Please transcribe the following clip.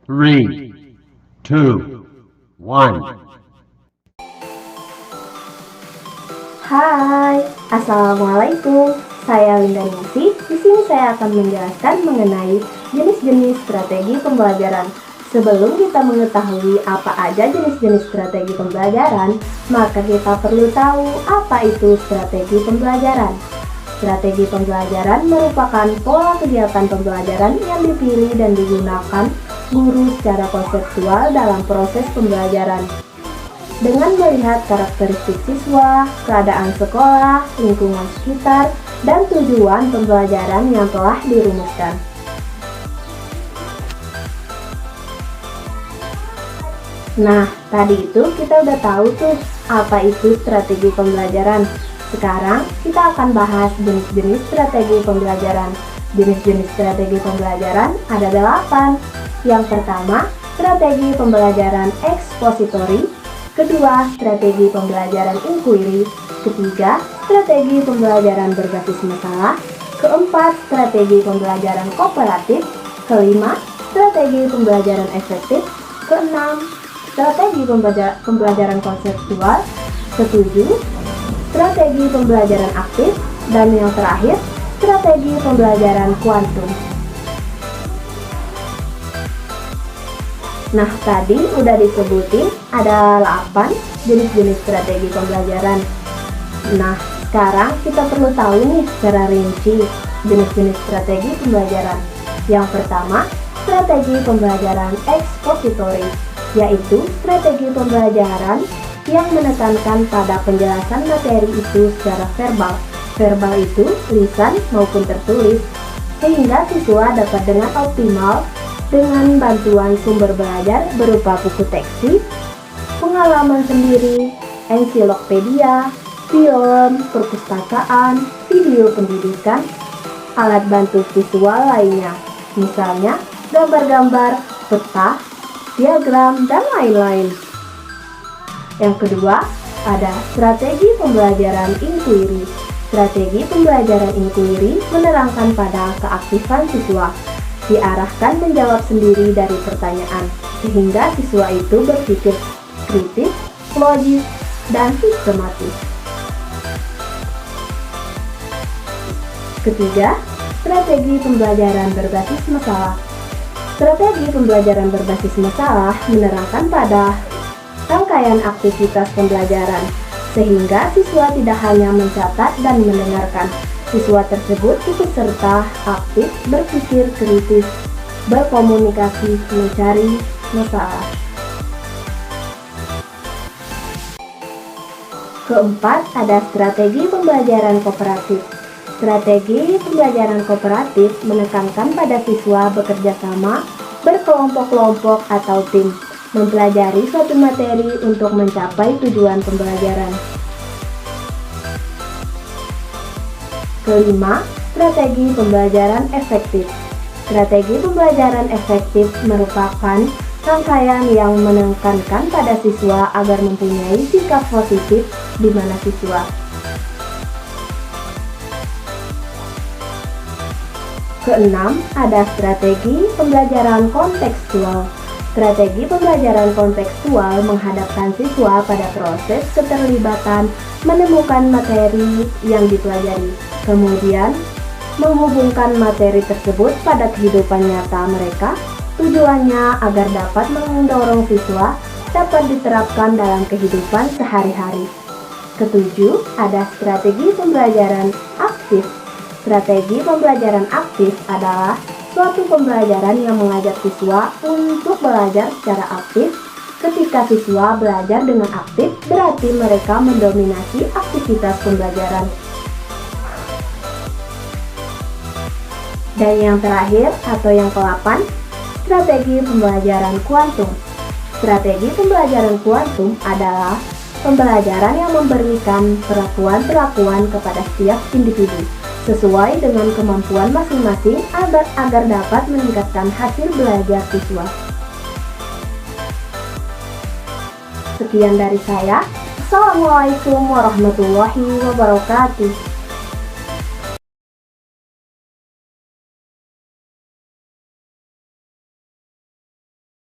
Three, two, one. Hai, Assalamualaikum. Saya Linda Ningsih. Di sini saya akan menjelaskan mengenai jenis-jenis strategi pembelajaran. Sebelum kita mengetahui apa aja jenis-jenis strategi pembelajaran, maka kita perlu tahu apa itu strategi pembelajaran. Strategi pembelajaran merupakan pola kegiatan pembelajaran yang dipilih dan digunakan guru secara konseptual dalam proses pembelajaran. Dengan melihat karakteristik siswa, keadaan sekolah, lingkungan sekitar, dan tujuan pembelajaran yang telah dirumuskan. Nah, tadi itu kita udah tahu tuh apa itu strategi pembelajaran. Sekarang kita akan bahas jenis-jenis strategi pembelajaran. Jenis-jenis strategi pembelajaran ada 8. Yang pertama, strategi pembelajaran ekspositori. Kedua, strategi pembelajaran inquiry. Ketiga, strategi pembelajaran berbasis masalah. Keempat, strategi pembelajaran kooperatif. Kelima, strategi pembelajaran efektif. Keenam, strategi pembelajaran konseptual. Ketujuh, strategi pembelajaran aktif. Dan yang terakhir, strategi pembelajaran kuantum. Nah, tadi udah disebutin ada 8 jenis-jenis strategi pembelajaran. Nah, sekarang kita perlu tahu nih secara rinci jenis-jenis strategi pembelajaran. Yang pertama, strategi pembelajaran ekspositori, yaitu strategi pembelajaran yang menekankan pada penjelasan materi itu secara verbal. Verbal itu lisan maupun tertulis, sehingga siswa dapat dengan optimal dengan bantuan sumber belajar berupa buku teksi, pengalaman sendiri, ensiklopedia, film, perpustakaan, video pendidikan, alat bantu visual lainnya, misalnya gambar-gambar, peta, diagram, dan lain-lain. Yang kedua, ada strategi pembelajaran inquiry. Strategi pembelajaran inquiry menerangkan pada keaktifan siswa, diarahkan menjawab sendiri dari pertanyaan, sehingga siswa itu berpikir kritis, logis, dan sistematis. Ketiga, strategi pembelajaran berbasis masalah. Strategi pembelajaran berbasis masalah menerangkan pada rangkaian aktivitas pembelajaran, sehingga siswa tidak hanya mencatat dan mendengarkan. Siswa tersebut ikut serta aktif berpikir kritis, berkomunikasi, mencari masalah. Keempat, ada strategi pembelajaran kooperatif. Strategi pembelajaran kooperatif menekankan pada siswa bekerja sama, berkelompok-kelompok atau tim, mempelajari suatu materi untuk mencapai tujuan pembelajaran. Kelima, strategi pembelajaran efektif. Strategi pembelajaran efektif merupakan rangkaian yang menekankan pada siswa agar mempunyai sikap positif di mana siswa. Keenam, ada strategi pembelajaran kontekstual. Strategi pembelajaran kontekstual menghadapkan siswa pada proses keterlibatan menemukan materi yang dipelajari, kemudian menghubungkan materi tersebut pada kehidupan nyata mereka. Tujuannya agar dapat mendorong siswa dapat diterapkan dalam kehidupan sehari-hari. Ketujuh, ada strategi pembelajaran aktif. Strategi pembelajaran aktif adalah suatu pembelajaran yang mengajak siswa untuk belajar secara aktif. Ketika siswa belajar dengan aktif, berarti mereka mendominasi aktivitas pembelajaran. Dan yang terakhir atau yang ke-8, strategi pembelajaran kuantum. Strategi pembelajaran kuantum adalah pembelajaran yang memberikan perlakuan-perlakuan kepada setiap individu sesuai dengan kemampuan masing-masing agar dapat meningkatkan hasil belajar siswa. Sekian dari saya. Assalamualaikum warahmatullahi wabarakatuh.